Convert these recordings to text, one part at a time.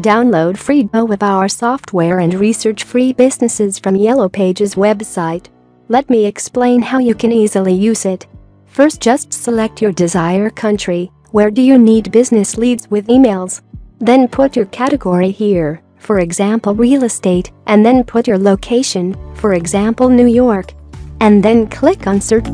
Download free Go of our software and research free businesses from Yellow Pages website. Let me explain how you can easily use it. First, just select your desired country. Where do you need business leads with emails? Then put your category here, for example real estate, and then put your location, for example New York. And then click on search.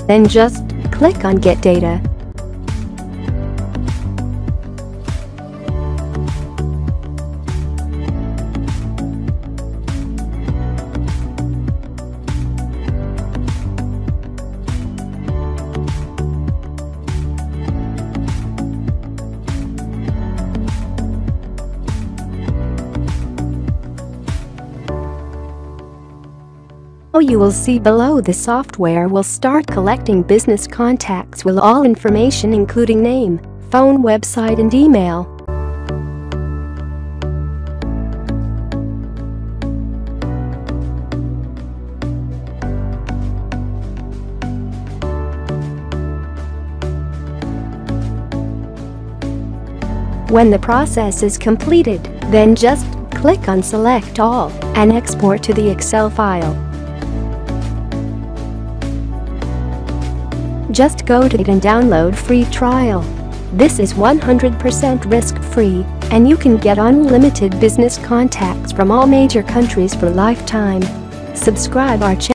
Then just click on Get Data. You will see below the software will start collecting business contacts with all information including name, phone, website and email. When the process is completed, then just click on Select All and export to the Excel file. Just go to it and download free trial. This is 100% risk-free, and you can get unlimited business contacts from all major countries for lifetime. Subscribe our channel.